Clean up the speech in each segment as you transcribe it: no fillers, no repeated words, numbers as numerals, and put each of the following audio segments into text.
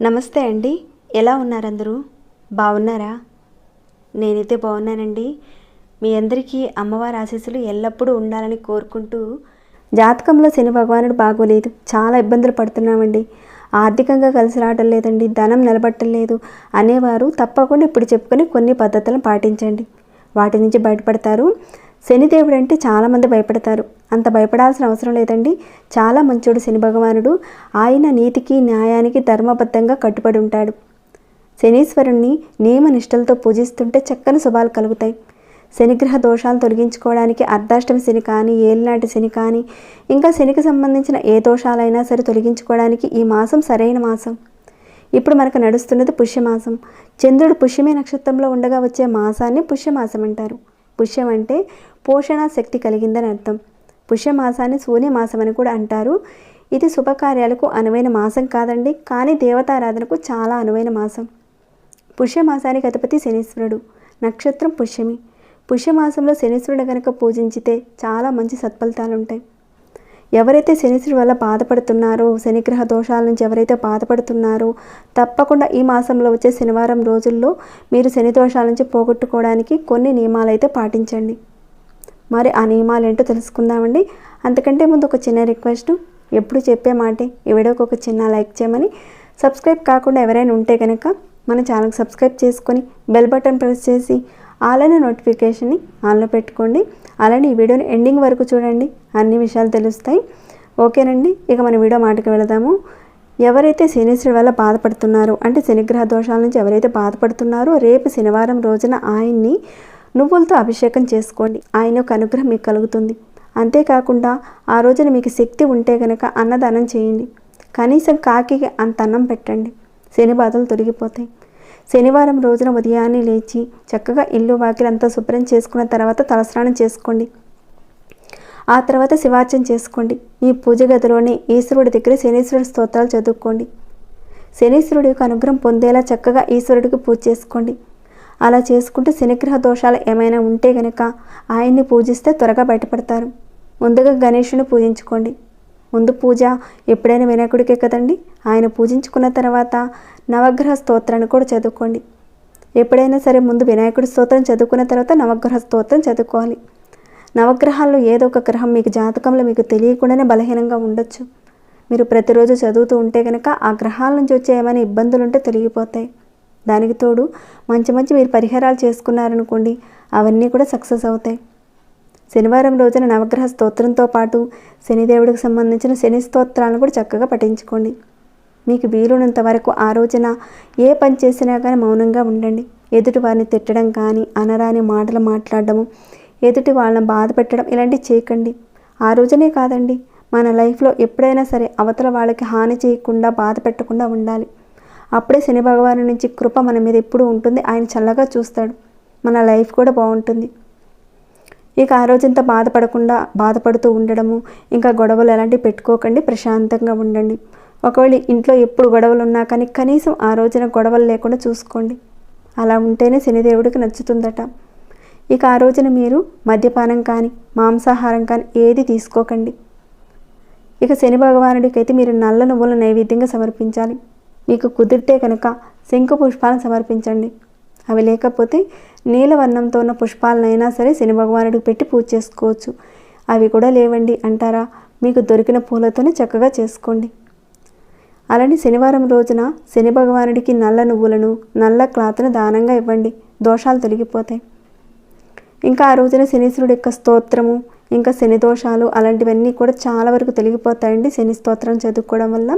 నమస్తే అండి, ఎలా ఉన్నారు అందరూ? బాగున్నారా? నేనైతే బాగున్నానండి. మీ అందరికీ అమ్మవారి ఆశీస్సులు ఎల్లప్పుడూ ఉండాలని కోరుకుంటూ, జాతకంలో శని భగవానుడు బాగోలేదు, చాలా ఇబ్బందులు పడుతున్నామండి, ఆర్థికంగా కలిసి రావడం లేదండి, ధనం నిలబట్టం లేదు అనేవారు తప్పకుండా ఇప్పుడు చెప్పుకొని కొన్ని పద్ధతులను పాటించండి, వాటి నుంచి బయటపడతారు. శనిదేవుడు అంటే చాలామంది భయపడతారు, అంత భయపడాల్సిన అవసరం లేదండి. చాలా మంచోడు శని భగవానుడు. ఆయన నీతికి న్యాయానికి ధర్మబద్ధంగా కట్టుబడి ఉంటాడు. శనీశ్వరుణ్ణి నియమ నిష్టలతో పూజిస్తుంటే చక్కని శుభాలు కలుగుతాయి. శనిగ్రహ దోషాలు తొలగించుకోవడానికి అర్ధాష్టమి శని కానీ, ఏలినాటి శని కానీ, ఇంకా శనికి సంబంధించిన ఏ దోషాలైనా సరే తొలగించుకోవడానికి ఈ మాసం సరైన మాసం. ఇప్పుడు మనకు నడుస్తున్నది పుష్యమాసం. చంద్రుడు పుష్యమే నక్షత్రంలో ఉండగా వచ్చే మాసాన్ని పుష్యమాసం అంటారు. పుష్యం అంటే పోషణ శక్తి కలిగిందని అర్థం. పుష్యమాసాన్ని శూన్యమాసం అని కూడా అంటారు. ఇది శుభకార్యాలకు అనువైన మాసం కాదండి, కానీ దేవతారాధనకు చాలా అనువైన మాసం. పుష్యమాసానికి అధిపతి శనీశ్వరుడు. నక్షత్రం పుష్యమి. పుష్యమాసంలో శనీశ్వరుడు కనుక పూజించితే చాలా మంచి సత్ఫలితాలు ఉంటాయి. ఎవరైతే శనీశ్వరుడు వల్ల బాధపడుతున్నారో, శనిగ్రహ దోషాల నుంచి ఎవరైతే బాధపడుతున్నారో, తప్పకుండా ఈ మాసంలో వచ్చే శనివారం రోజుల్లో మీరు శని దోషాల నుంచి పోగొట్టుకోవడానికి కొన్ని నియమాలు అయితే పాటించండి. మరి ఆ నియమాలు ఏంటో తెలుసుకుందామండి. అంతకంటే ముందు ఒక చిన్న రిక్వెస్ట్, ఎప్పుడు చెప్పే మాటే ఈ వీడియోకి ఒక చిన్న లైక్ చేయమని, సబ్స్క్రైబ్ కాకుండా ఎవరైనా ఉంటే కనుక మన ఛానల్కి సబ్స్క్రైబ్ చేసుకొని బెల్ బటన్ ప్రెస్ చేసి ఆల్ అనే నోటిఫికేషన్ని ఆన్లో పెట్టుకోండి. అలానే ఈ వీడియోని ఎండింగ్ వరకు చూడండి, అన్ని విషయాలు తెలుస్తాయి. ఓకేనండి, ఇక మన వీడియో మాటకి వెళదాము. ఎవరైతే శనీశ్వరుడి వల్ల బాధపడుతున్నారో, అంటే శనిగ్రహ దోషాల నుంచి ఎవరైతే బాధపడుతున్నారో, రేపు శనివారం రోజున ఆయన్ని నువ్వులతో అభిషేకం చేసుకోండి. ఆయన యొక్క అనుగ్రహం మీకు కలుగుతుంది. అంతేకాకుండా ఆ రోజున మీకు శక్తి ఉంటే కనుక అన్నదానం చేయండి. కనీసం కాకికి అంత అన్నం పెట్టండి. శని బాధలు తొలగిపోతాయి. శనివారం రోజున ఉదయాన్నే లేచి చక్కగా ఇల్లు వాకిలి అంతా శుభ్రం చేసుకున్న తర్వాత తలస్నానం చేసుకోండి. ఆ తర్వాత శివార్చన చేసుకోండి. మీ పూజ గదిలోనే ఈశ్వరుడి దగ్గర శనీశ్వరుడి స్తోత్రాలు చదువుకోండి. శనీశ్వరుడి యొక్క అనుగ్రహం పొందేలా చక్కగా ఈశ్వరుడికి పూజ చేసుకోండి. అలా చేసుకుంటే శనిగ్రహ దోషాలు ఏమైనా ఉంటే కనుక ఆయన్ని పూజిస్తే త్వరగా బయటపడతారు. ముందుగా గణేశుని పూజించుకోండి. ముందు పూజ ఎప్పుడైనా వినాయకుడికే కదండి. ఆయన పూజించుకున్న తర్వాత నవగ్రహ స్తోత్రాన్ని కూడా చదువుకోండి. ఎప్పుడైనా సరే ముందు వినాయకుడి స్తోత్రం చదువుకున్న తర్వాత నవగ్రహ స్తోత్రం చదువుకోవాలి. నవగ్రహాల్లో ఏదో ఒక గ్రహం మీకు జాతకంలో మీకు తెలియకుండానే బలహీనంగా ఉండొచ్చు. మీరు ప్రతిరోజు చదువుతూ ఉంటే కనుక ఆ గ్రహాల నుంచి వచ్చే ఏమైనా ఇబ్బందులు ఉంటే తొలగిపోతాయి. దానికి తోడు మంచి మంచి మీరు పరిహారాలు చేసుకున్నారనుకోండి, అవన్నీ కూడా సక్సెస్ అవుతాయి. శనివారం రోజున నవగ్రహ స్తోత్రంతో పాటు శనిదేవుడికి సంబంధించిన శని స్తోత్రాలను కూడా చక్కగా పఠించుకోండి. మీకు వీలున్నంత వరకు ఆ రోజున ఏ పని చేసినా కానీ మౌనంగా ఉండండి. ఎదుటి వారిని తిట్టడం కానీ, అనరాని మాటలు మాట్లాడడము, ఎదుటి వాళ్ళని బాధ పెట్టడం ఇలాంటివి చేయకండి. ఆ రోజునే కాదండి, మన లైఫ్లో ఎప్పుడైనా సరే అవతల వాళ్ళకి హాని చేయకుండా, బాధ పెట్టకుండా ఉండాలి. అప్పుడే శని భగవాను నుంచి కృప మన మీద ఎప్పుడు ఉంటుంది. ఆయన చల్లగా చూస్తాడు, మన లైఫ్ కూడా బాగుంటుంది. ఇక ఆ రోజంతా బాధపడుతూ ఉండడము, ఇంకా గొడవలు ఎలాంటివి పెట్టుకోకండి, ప్రశాంతంగా ఉండండి. ఒకవేళ ఇంట్లో ఎప్పుడు గొడవలు ఉన్నా కానీ కనీసం ఆ రోజున గొడవలు లేకుండా చూసుకోండి. అలా ఉంటేనే శనిదేవుడికి నచ్చుతుందట. ఇక ఆ రోజున మీరు మద్యపానం కానీ, మాంసాహారం కానీ ఏది తీసుకోకండి. ఇక శని భగవానుడికి అయితే మీరు నల్ల నువ్వుల నైవేద్యంగా సమర్పించాలి. మీకు కుదిరితే కనుక శంకు పుష్పాలను సమర్పించండి. అవి లేకపోతే నీలవర్ణంతో ఉన్న పుష్పాలనైనా సరే శని భగవానుడికి పెట్టి పూజ చేసుకోవచ్చు. అవి కూడా లేవండి అంటారా, మీకు దొరికిన పూలతోనే చక్కగా చేసుకోండి. అలానే శనివారం రోజున శని భగవానుడికి నల్ల నువ్వులను, నల్ల క్లాత్ను దానంగా ఇవ్వండి. దోషాలు తొలగిపోతాయి. ఇంకా ఆ రోజున శనీశ్వరుడి యొక్క స్తోత్రము, ఇంకా శని దోషాలు అలాంటివన్నీ కూడా చాలా వరకు తొలగిపోతాయండి శని స్తోత్రం చదువుకోవడం వల్ల.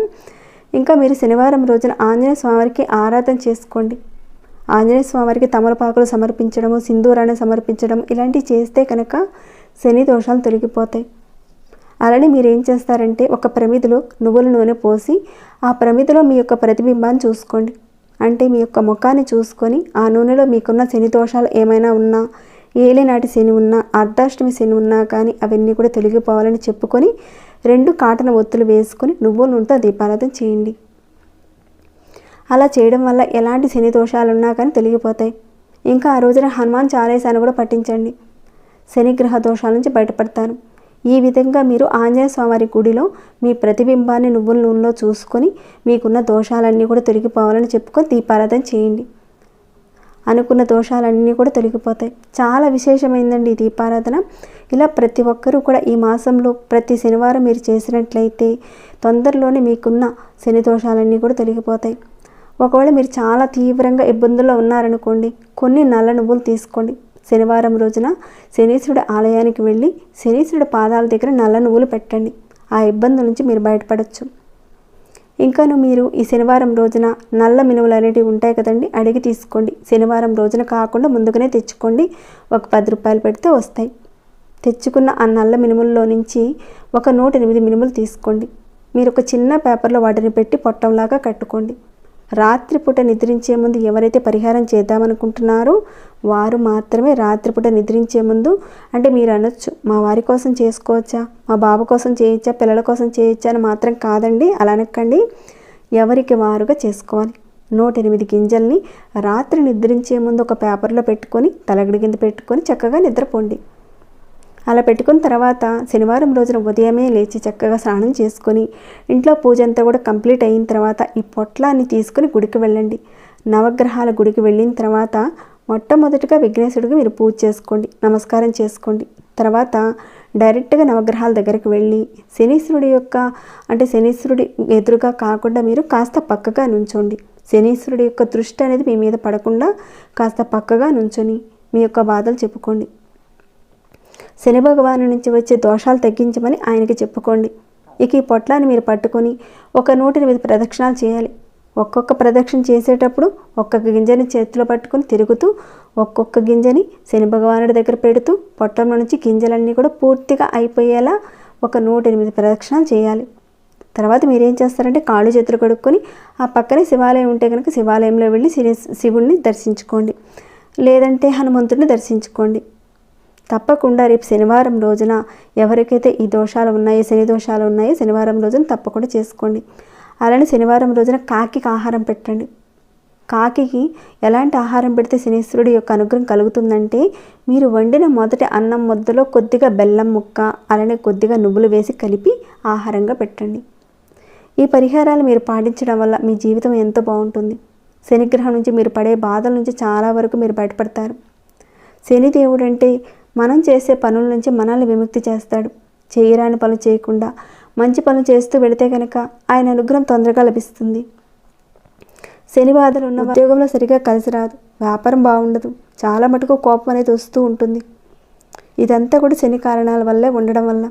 ఇంకా మీరు శనివారం రోజున ఆంజనేయ స్వామివారికి ఆరాధన చేసుకోండి. ఆంజనేయ స్వామివారికి తమలపాకులు సమర్పించడము, సింధూరాన్ని సమర్పించడం ఇలాంటివి చేస్తే కనుక శని దోషాలు తొలగిపోతాయి. అలానే మీరు ఏం చేస్తారంటే, ఒక ప్రమిదిలో నువ్వుల నూనె పోసి ఆ ప్రమిదిలో మీ యొక్క ప్రతిబింబాన్ని చూసుకోండి. అంటే మీ యొక్క ముఖాన్ని చూసుకొని ఆ నూనెలో మీకున్న శని దోషాలు ఏమైనా ఉన్నా, ఏలినాటి శని ఉన్నా, అర్ధాష్టమి శని ఉన్నా కానీ అవన్నీ కూడా తొలగిపోవాలని చెప్పుకొని 2 కాటన్ ఒత్తులు వేసుకొని నువ్వుల నూనెతో దీపారాధన చేయండి. అలా చేయడం వల్ల ఎలాంటి శని దోషాలు ఉన్నా కానీ తొలగిపోతాయి. ఇంకా ఆ రోజున హనుమాన్ చాలీసాను కూడా పఠించండి. శనిగ్రహ దోషాల నుంచి బయటపడతారు. ఈ విధంగా మీరు ఆంజనేయ స్వామివారి గుడిలో మీ ప్రతిబింబాన్ని నువ్వుల నూనెలో చూసుకొని మీకున్న దోషాలన్నీ కూడా తొలగిపోవాలని చెప్పుకొని దీపారాధన చేయండి. అనుకున్న దోషాలన్నీ కూడా తొలగిపోతాయి. చాలా విశేషమైందండి ఈ దీపారాధన. ఇలా ప్రతి ఒక్కరూ కూడా ఈ మాసంలో ప్రతి శనివారం మీరు చేసినట్లయితే తొందరలోనే మీకున్న శని దోషాలన్నీ కూడా తొలగిపోతాయి. ఒకవేళ మీరు చాలా తీవ్రంగా ఇబ్బందుల్లో ఉన్నారనుకోండి, కొన్ని నల్ల నువ్వులు తీసుకోండి. శనివారం రోజున శనీశ్వరుడు ఆలయానికి వెళ్ళి శనీశ్వరుడు పాదాల దగ్గర నల్ల నువ్వులు పెట్టండి. ఆ ఇబ్బందుల నుంచి మీరు బయటపడవచ్చు. ఇంకాను మీరు ఈ శనివారం రోజున నల్ల మినుములు అనేటివి ఉంటాయి కదండి, అడిగి తీసుకోండి. శనివారం రోజున కాకుండా ముందుగానే తెచ్చుకోండి. ఒక 10 రూపాయలు పెడితే వస్తాయి. తెచ్చుకున్న ఆ నల్ల మినుముల్లో నుంచి ఒక 108 మినుములు తీసుకోండి. మీరు ఒక చిన్న పేపర్లో వాటిని పెట్టి పొట్టంలాగా కట్టుకోండి. రాత్రిపూట నిద్రించే ముందు ఎవరైతే పరిహారం చేద్దామనుకుంటున్నారో వారు మాత్రమే రాత్రిపూట నిద్రించే ముందు, అంటే మీరు అనొచ్చు మా వారి కోసం చేసుకోవచ్చా, మా బాబు కోసం చేయొచ్చా, పిల్లల కోసం చేయొచ్చా అని మాత్రం కాదండి. అలా అనకండి. ఎవరికి వారుగా చేసుకోవాలి. 108 గింజల్ని రాత్రి నిద్రించే ముందు ఒక పేపర్లో పెట్టుకొని తలగడి కింద పెట్టుకొని చక్కగా నిద్రపోండి. అలా పెట్టుకున్న తర్వాత శనివారం రోజున ఉదయమే లేచి చక్కగా స్నానం చేసుకొని ఇంట్లో పూజ అంతా కూడా కంప్లీట్ అయిన తర్వాత ఈ పొట్లాన్ని తీసుకుని గుడికి వెళ్ళండి. నవగ్రహాల గుడికి వెళ్ళిన తర్వాత మొట్టమొదటిగా విఘ్నేశ్వరుడికి మీరు పూజ చేసుకోండి, నమస్కారం చేసుకోండి. తర్వాత డైరెక్ట్గా నవగ్రహాల దగ్గరికి వెళ్ళి శనీశ్వరుడి ఎదురుగా కాకుండా మీరు కాస్త పక్కగా నుంచోండి. శనీశ్వరుడి యొక్క దృష్టి అనేది మీ మీద పడకుండా కాస్త పక్కగా నుంచొని మీ యొక్క బాధలు చెప్పుకోండి. శని భగవాను నుంచి వచ్చే దోషాలు తగ్గించమని ఆయనకి చెప్పుకోండి. ఇక ఈ పొట్లాన్ని మీరు పట్టుకొని ఒక 108 ప్రదక్షిణాలు చేయాలి. ఒక్కొక్క ప్రదక్షిణ చేసేటప్పుడు ఒక్కొక్క గింజని చేతిలో పట్టుకొని తిరుగుతూ ఒక్కొక్క గింజని శని భగవానుడి దగ్గర పెడుతూ పొట్టంలో నుంచి గింజలన్నీ కూడా పూర్తిగా అయిపోయేలా ఒక 108 ప్రదక్షిణాలు చేయాలి. తర్వాత మీరేం చేస్తారంటే కాళ్ళు చేతులు కడుక్కొని ఆ పక్కనే శివాలయం ఉంటే కనుక శివాలయంలో వెళ్ళి శివుణ్ణి దర్శించుకోండి, లేదంటే హనుమంతుడిని దర్శించుకోండి. తప్పకుండా రేపు శనివారం రోజున ఎవరికైతే ఈ దోషాలు ఉన్నాయో, శని దోషాలు ఉన్నాయో శనివారం రోజున తప్పకుండా చేసుకోండి. అలానే శనివారం రోజున కాకికి ఆహారం పెట్టండి. కాకికి ఎలాంటి ఆహారం పెడితే శనీశ్వరుడి యొక్క అనుగ్రహం కలుగుతుందంటే మీరు వండిన మొదటి అన్నం ముద్దలో కొద్దిగా బెల్లం ముక్క అలానే కొద్దిగా నువ్వులు వేసి కలిపి ఆహారంగా పెట్టండి. ఈ పరిహారాలు మీరు పాటించడం వల్ల మీ జీవితం ఎంతో బాగుంటుంది. శనిగ్రహం నుంచి మీరు పడే బాధల నుంచి చాలా వరకు మీరు బయటపడతారు. శనిదేవుడు అంటే మనం చేసే పనుల నుంచి మనల్ని విముక్తి చేస్తాడు. చేయరాని పనులు చేయకుండా మంచి పనులు చేస్తూ వెళితే కనుక ఆయన అనుగ్రహం తొందరగా లభిస్తుంది. శని బాధలు ఉన్న ఉద్యోగంలో సరిగా కలిసి రాదు, వ్యాపారం బాగుండదు, చాలా మటుకు కోపం అనేది వస్తూ ఉంటుంది. ఇదంతా కూడా శని కారణాల వల్లే ఉండడం వల్ల.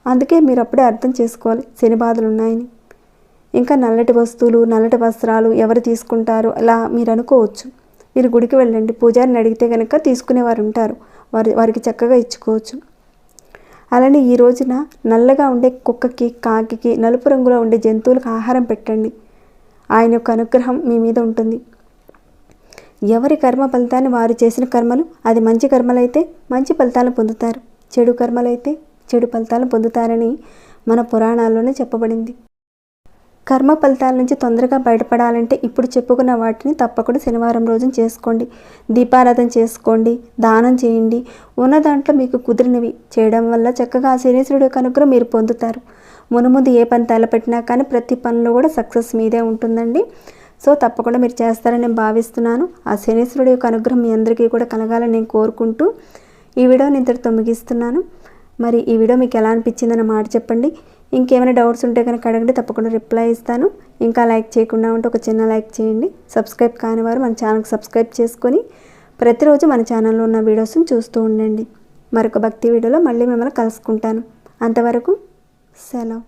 అందుకే మీరు అప్పుడే అర్థం చేసుకోవాలి శని బాధలు ఉన్నాయని. ఇంకా నల్లటి వస్తువులు, నల్లటి వస్త్రాలు ఎవరు తీసుకుంటారు అలా మీరు అనుకోవచ్చు. మీరు గుడికి వెళ్ళండి, పూజారిని అడిగితే కనుక తీసుకునేవారు ఉంటారు, వారికి చక్కగా ఇచ్చుకోవచ్చు. అలానే ఈ రోజున నల్లగా ఉండే కుక్కకి, కాకికి, నలుపు రంగులో ఉండే జంతువులకు ఆహారం పెట్టండి. ఆయన యొక్క అనుగ్రహం మీ మీద ఉంటుంది. ఎవరి కర్మ ఫలితాన్ని వారు చేసిన కర్మలు, అది మంచి కర్మలైతే మంచి ఫలితాలను పొందుతారు, చెడు కర్మలైతే చెడు ఫలితాలను పొందుతారని మన పురాణాల్లోనే చెప్పబడింది. కర్మ ఫలితాల నుంచి తొందరగా బయటపడాలంటే ఇప్పుడు చెప్పుకున్న వాటిని తప్పకుండా శనివారం రోజున చేసుకోండి. దీపారాధన చేసుకోండి, దానం చేయండి. ఉన్న దాంట్లో మీకు కుదిరినవి చేయడం వల్ల చక్కగా ఆ శనీశ్వరుడు యొక్క అనుగ్రహం మీరు పొందుతారు. మునుముందు ఏ పని తలపెట్టినా కానీ ప్రతి పనిలో కూడా సక్సెస్ మీదే ఉంటుందండి. సో తప్పకుండా మీరు చేస్తారని నేను భావిస్తున్నాను. ఆ శనీశ్వరుడు యొక్క అనుగ్రహం మీ అందరికీ కూడా కలగాలని నేను కోరుకుంటూ ఈ వీడియోని ఇంతటితో ముగిస్తున్నాను. మరి ఈ వీడియో మీకు ఎలా అనిపించిందన్న మాట చెప్పండి. ఇంకేమైనా డౌట్స్ ఉంటే కనుక అడగండి, తప్పకుండా రిప్లై ఇస్తాను. ఇంకా లైక్ చేయకుండా ఉంటే ఒక చిన్న లైక్ చేయండి. సబ్స్క్రైబ్ కాని వారు మన ఛానల్కి సబ్స్క్రైబ్ చేసుకొని ప్రతిరోజు మన ఛానల్లో ఉన్న వీడియోస్ని చూస్తూ ఉండండి. మరొక భక్తి వీడియోలో మళ్ళీ మిమ్మల్ని కలుసుకుంటాను. అంతవరకు సెలవు.